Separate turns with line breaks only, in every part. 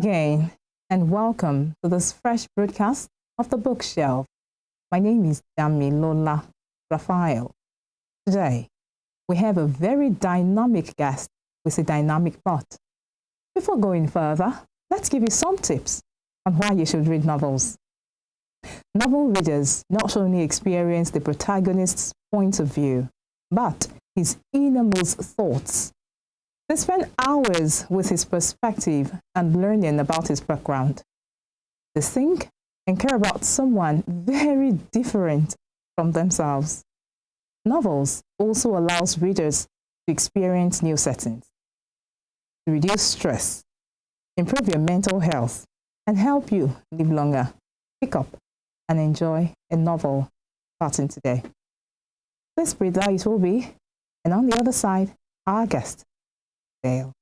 again, and welcome to this fresh broadcast of The Bookshelf. My name is Damilola Raphael. Today, we have a very dynamic guest with a dynamic plot. Before going further, let's give you some tips on why you should read novels. Novel readers not only experience the protagonist's point of view, but his innermost thoughts. They spend hours with his perspective and learning about his background. They think and care about someone very different from themselves. Novels also allows readers to experience new settings, to reduce stress, improve your mental health, and help you live longer. Pick up and enjoy a novel starting today. Let's breathe out it will be, and on the other side, our guest, Dale.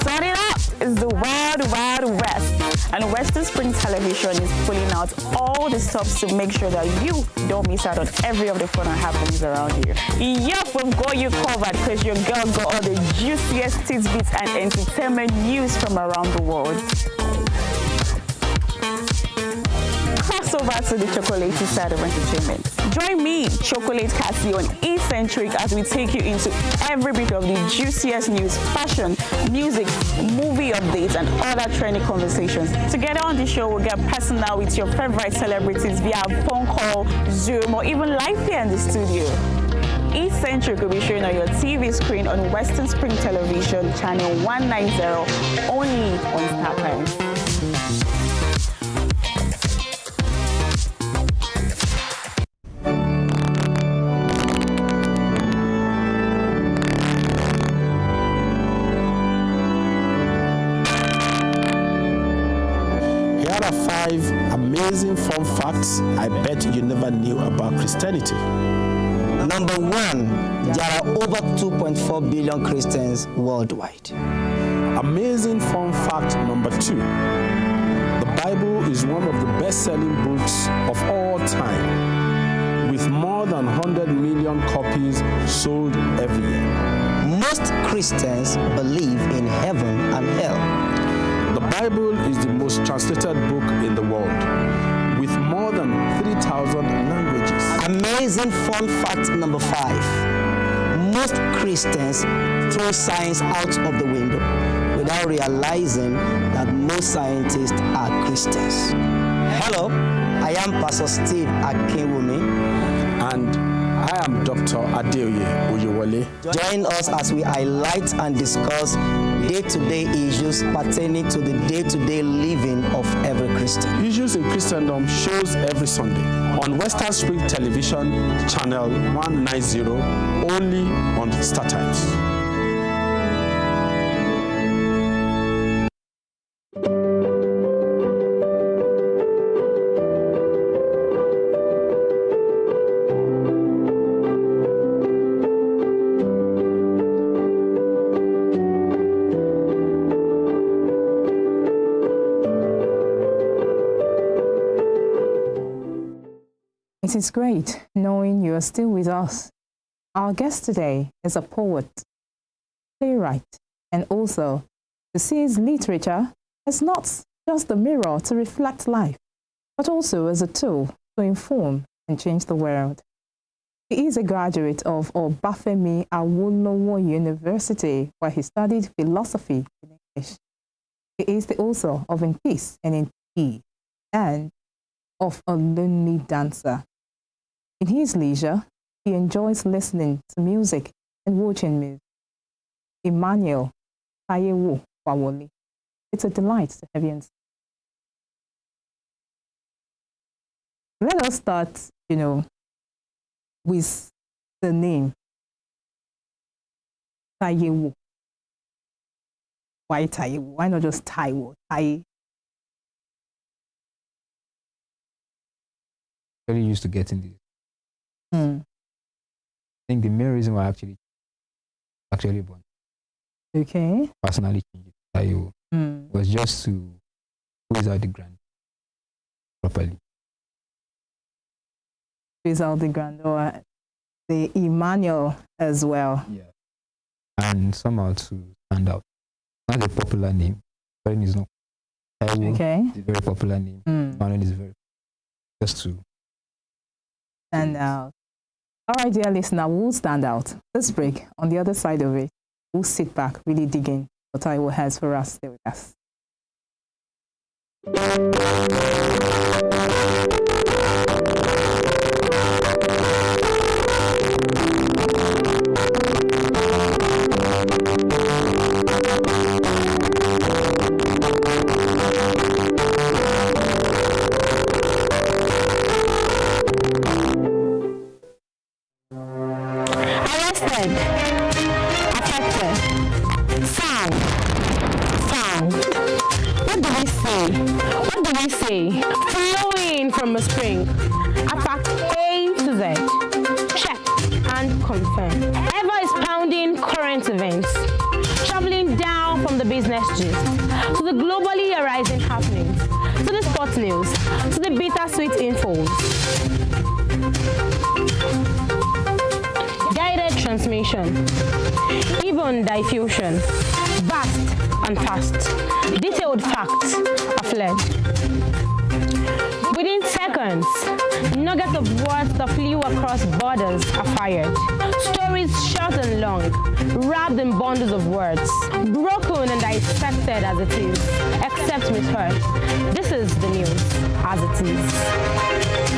Turn it up! It's the Wild Wild West, and Western Spring Television is pulling out all the stops to make sure that you don't miss out on every of the fun and happenings around you. Yup, we've got you covered because your girl got all the juiciest tidbits and entertainment news from around the world. Cross over to the chocolatey side of entertainment. Join me, Chocolate Cassie, on Eccentric as we take you into every bit of the juiciest news, fashion, music, movie updates, and other trending conversations. Together on the show, we'll get personal with your favorite celebrities via phone call, Zoom, or even live here in the studio. Eccentric will be showing on your TV screen on Western Spring Television, channel 190, only on Star Times.
Here are 5 amazing fun facts I bet you never knew about Christianity.
Number 1, there are over 2.4 billion Christians worldwide.
Amazing fun fact number 2. The Bible is one of the best-selling books of all time, with more than 100 million copies sold every year.
Most Christians believe in heaven and hell.
The Bible is the most translated book in the world, with more than 3,000 languages.
Amazing fun fact number 5. Most Christians throw science out of the window without realizing that most scientists are Christians. Hello, I am Pastor Steve Akinwumi.
And I am Dr. Adeoye Oyewole.
Join us as we highlight and discuss day-to-day issues pertaining to the day-to-day living of every Christian.
Issues in Christendom shows every Sunday on Western Spring Television, channel 190, only on Star Times.
It is great knowing you are still with us. Our guest today is a poet, playwright, and author who sees literature as not just a mirror to reflect life, but also as a tool to inform and change the world. He is a graduate of Obafemi Awolowo University, where he studied philosophy in English. He is the author of In Peace and in Peace and of A Lonely Dancer. In his leisure, he enjoys listening to music and watching movies. Emmanuel Tayewo Wawoli. It's a delight to have you on. Let us start, with the name Taiwo? Why Taiwo? Why not just Taiwo? Tai.
Really used to getting this.
Hmm.
I think the main reason why I actually born
Okay.
personally changed it to Taiwo
Hmm.
was just to squeeze out the grant properly.
Is all the grandeur, the Emmanuel as well.
Yeah. And somehow to stand out. Not a popular name. Spelling is not Taiwo.
Okay.
It's a very popular name.
Hmm.
Manuel is very just to
Stand out. All right, dear listener, we'll stand out. This break, on the other side of it, we'll sit back, really dig in what Taiwo has for us. Stay with us.
Arrested, affected, found. What do we say? What do we say? Flowing from a spring. A fact A to Z. Check and confirm. Ever expounding current events. Traveling down from the business gist to the globally arising happenings, to the sports news, to the bittersweet infos. Guided transmission, even diffusion, vast and fast, detailed facts are fled. Within seconds, nuggets of words that flew across borders are fired. Stories short and long, wrapped in bundles of words, broken and dissected as it is, except misheard. This is the news as it is.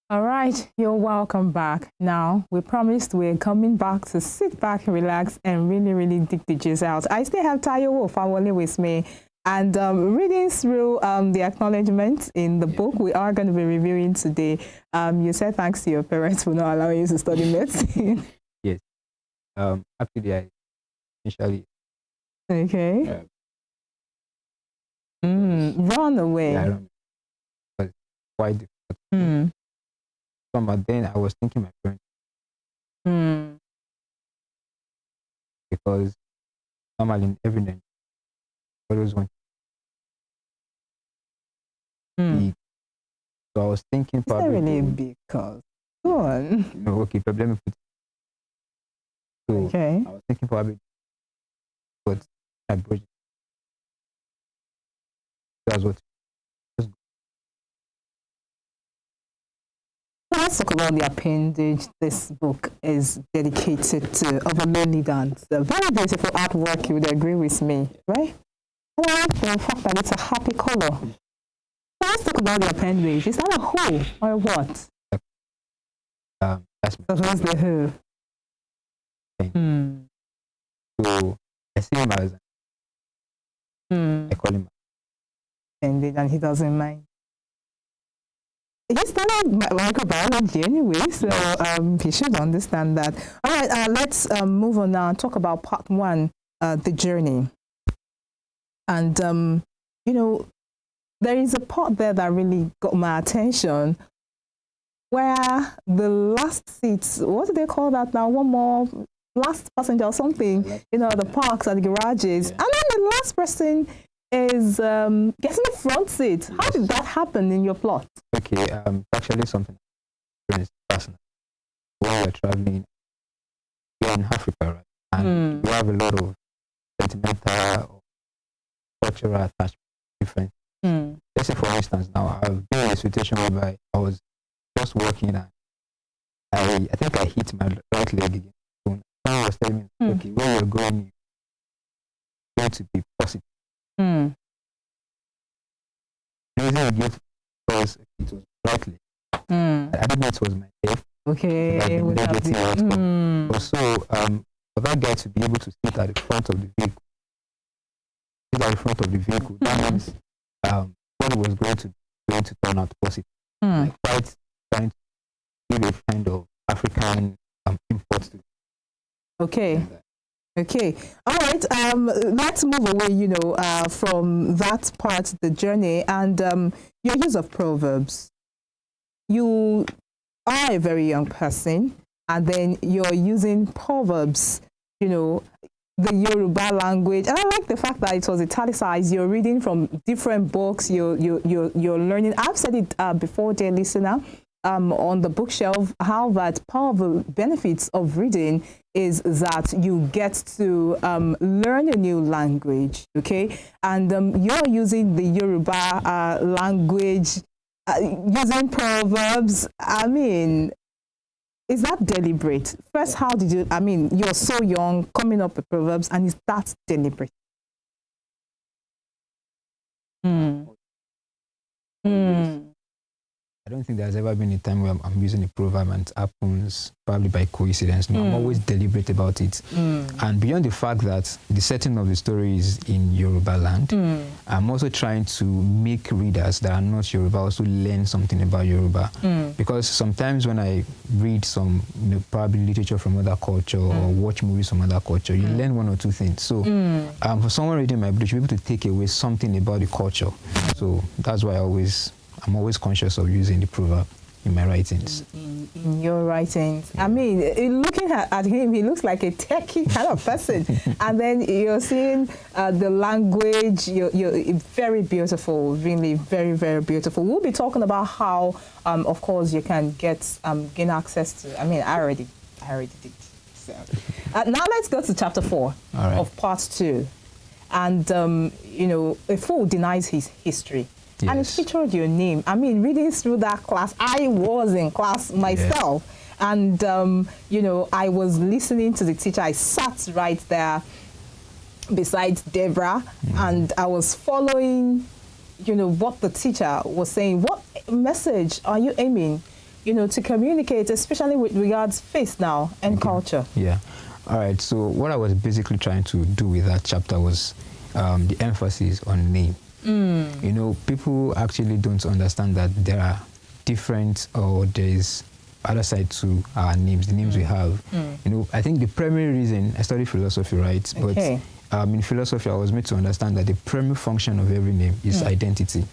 All right, you're welcome back. Now, we promised we're coming back to sit back, relax, and really, really dig the juice out. I still have Taiwo Fawole with me. And reading through the acknowledgements in the book we are going to be reviewing today, you said thanks to your parents for not allowing you to study medicine.
yes. Actually, I initially
Okay. Run away.
I don't was quite difficult.
Mm.
But then I was thinking my parents
Mm.
because normally in every night I always want to
Mm.
eat. So I was thinking
It's not
probably
really
to,
because. Go on.
okay, problem with so
Okay.
I was thinking probably but I brought it. That's what
Let's talk about the appendage this book is dedicated to of a lonely dance. A very beautiful artwork, you would agree with me, right? I like the fact that it's a happy color. So let's talk about the appendage. Is that a who or what?
that's
So who's the who?
Okay.
Hmm.
so I see him as
Hmm.
I call him
Appendage, and he doesn't mind. He studied microbiology anyway, so he should understand that. All right, let's move on now and talk about part one, the journey. And, you know, there is a part there that really got my attention where the last seats, what do they call that now? One more last passenger or something, you know, the parks and the garages. And then the last person is getting the front seat. How did that happen in your plot?
Okay, actually something personal. When we're traveling, we're in Africa, right? And we have a lot of sentimental or cultural attachment, different. Let's say, for instance, now I've been in a situation whereby I was just walking and I think I hit my right leg again. So someone was telling me, okay, where you're going to be positive. The reason I gave because it was right leg. I didn't know it was my left.
Okay.
So for that guy to be able to sit at the front of the vehicle, that means what he was going to turn out positive. Like quite trying to give a kind of African import to it.
Okay. Okay. All right. Let's move away, you know, from that part, the journey, and your use of proverbs. You are a very young person, and then you're using proverbs, you know, the Yoruba language. And I like the fact that it was italicized. You're reading from different books. You're learning. I've said it before, dear listener, on the bookshelf, how that part of the benefits of reading is that you get to learn a new language, okay? And you're using the Yoruba language, using proverbs. I mean, is that deliberate? First, how did you, I mean, you're so young, coming up with proverbs, and is that deliberate?
I don't think there's ever been a time where I'm using a proverb and it happens probably by coincidence. No, I'm always deliberate about it. And beyond the fact that the setting of the story is in Yoruba land, I'm also trying to make readers that are not Yoruba also learn something about Yoruba. Because sometimes when I read some, you know, probably literature from other culture or watch movies from other culture, you learn one or two things. So for someone reading my book, you should be able to take away something about the culture. So that's why I'm always conscious of using the proverb in my writings.
In your writings. I mean, looking at him, he looks like a techie kind of person. And then you're seeing the language, you're very beautiful, really very, very beautiful. We'll be talking about how, of course, you can gain access to, I mean, I already did. So, now let's go to chapter 4 of part 2. And, you know, a fool denies his history. Yes. And it featured your name. I mean, reading through that class, I was in class myself. Yes. And, you know, I was listening to the teacher. I sat right there beside Deborah, and I was following, you know, what the teacher was saying. What message are you aiming, you know, to communicate, especially with regards faith now and culture?
Yeah. All right. So what I was basically trying to do with that chapter was the emphasis on name. You know, people actually don't understand that there are different, or there is other side to our names, the names we have. You know, I think the primary reason, I studied philosophy, right?
Okay.
But in philosophy, I was made to understand that the primary function of every name is identity.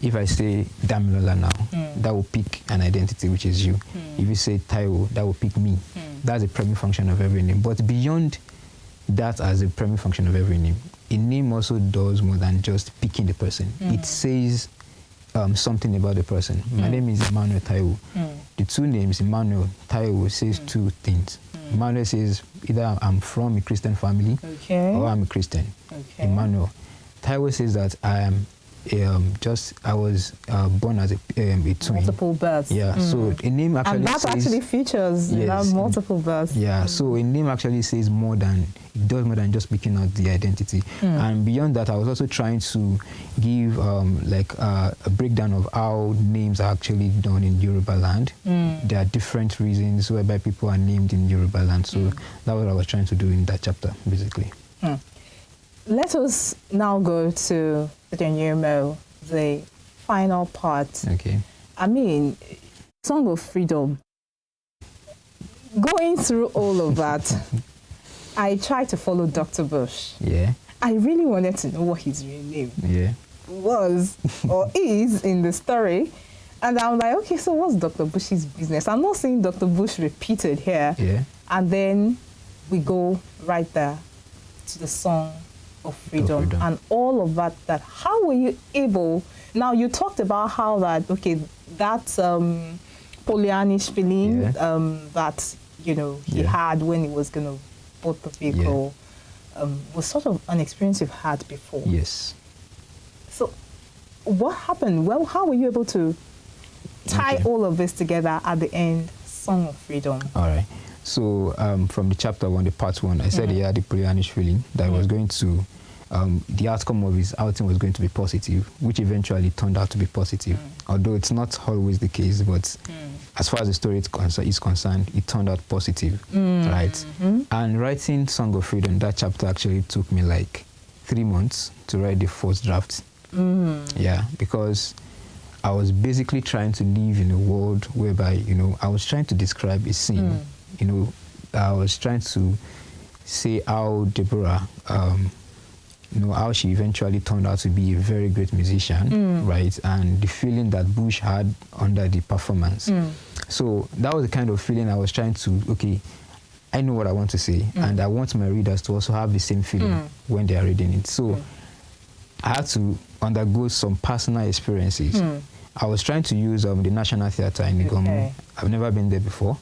If I say Damilola now, that will pick an identity, which is you. If you say Taiwo, that will pick me. That's the primary function of every name. But beyond that, as the primary function of every name, a name also does more than just picking the person. It says something about the person. My name is Emmanuel Taiwo. The two names, Emmanuel, Taiwo, says two things. Emmanuel says either I'm from a Christian family or I'm a Christian. Emmanuel. Taiwo says that I am I was born as a twin.
Multiple births.
Yeah, so a name actually
and that
says,
actually features multiple births.
Yeah, so a name actually says more than, it does more than just picking out the identity. And beyond that, I was also trying to give like a breakdown of how names are actually done in Yoruba land. There are different reasons whereby people are named in Yoruba land. So that's what I was trying to do in that chapter, basically.
Let us now go to the final part.
Okay.
I mean, Song of Freedom. Going through all of that, I tried to follow Dr. Bush.
Yeah.
I really wanted to know what his real name
Yeah.
was or is in the story. And I'm like, okay, so what's Dr. Bush's business? I'm not seeing Dr. Bush repeated here.
Yeah.
And then we go right there to the Song of Freedom,
Freedom.
and all of that. How were you able? Now you talked about how that, okay, that Pollyannish feeling that, you know, he had when he was going to board the vehicle was sort of an experience you've had before.
Yes.
So what happened? Well, how were you able to tie all of this together at the end, Song of Freedom?
All right. So from the chapter 1, the part 1, I said he had the Pollyannish feeling that he was going to, the outcome of his outing was going to be positive, which eventually turned out to be positive. Although it's not always the case, but as far as the story is concerned, it turned out positive, right? And writing Song of Freedom, that chapter actually took me like 3 months to write the first draft. Yeah, because I was basically trying to live in a world whereby, you know, I was trying to describe a scene. You know, I was trying to say how Deborah, you know, how she eventually turned out to be a very great musician, right? And the feeling that Bush had under the performance. So that was the kind of feeling I was trying to, okay, I know what I want to say, and I want my readers to also have the same feeling when they are reading it. So I had to undergo some personal experiences. I was trying to use the National Theatre in Igomu. I've never been there before.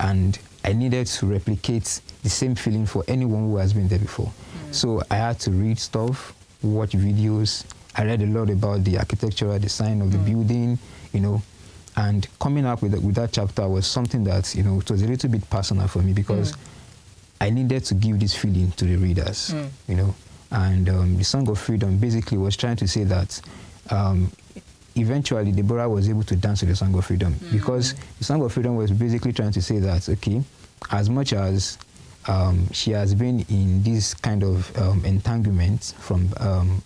And I needed to replicate the same feeling for anyone who has been there before. So I had to read stuff, watch videos. I read a lot about the architectural design of the building, you know, and coming up with that chapter was something that, you know, it was a little bit personal for me because I needed to give this feeling to the readers, you know. And the Song of Freedom basically was trying to say that eventually Deborah was able to dance to the Song of Freedom because the Song of Freedom was basically trying to say that, okay, as much as she has been in this kind of entanglement from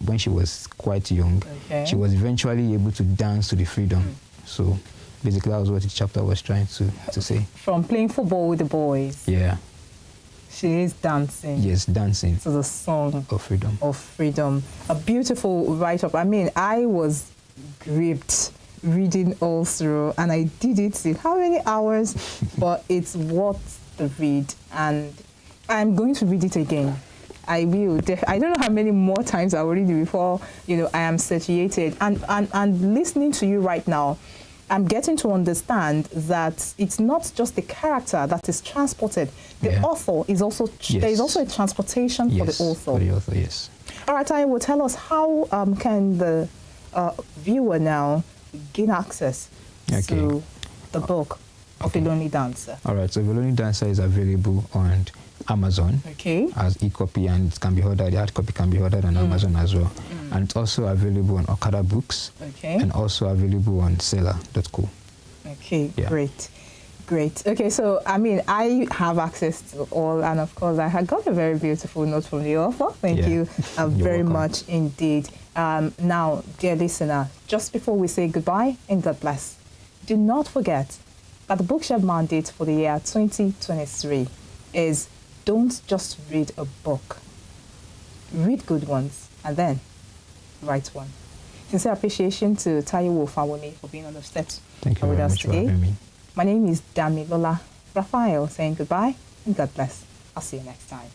when she was quite young, she was eventually able to dance to the freedom. So basically that was what the chapter was trying to say.
From playing football with the boys.
Yeah.
She is dancing.
Yes, dancing.
To the Song
of Freedom.
Of Freedom. A beautiful write-up. I mean, I was gripped reading all through, and I did it in how many hours? But it's worth the read, and I'm going to read it again. I will. I don't know how many more times I will read it before, you know, I am satiated. And listening to you right now, I'm getting to understand that it's not just the character that is transported. The author is also, there is also a transportation for the author.
For the author, yes.
All right, I will tell us how can the viewer now gain access to the book of A Lonely Dancer.
All right, so The Lonely Dancer is available on Amazon as e-copy, and it can be ordered, the hard copy can be ordered on Amazon as well. And it's also available on Okada Books and also available on seller.co.
Okay, great. Great. Okay, so, I mean, I have access to all, and of course, I had got a very beautiful note from the author. Thank you very much indeed. Now, dear listener, just before we say goodbye and God bless, do not forget that the Bookshelf mandate for the year 2023 is don't just read a book. Read good ones and then write one. Sincere appreciation to Taiwo Fawoni for being on the steps with us today. My name is Damilola Raphael saying goodbye and God bless. I'll see you next time.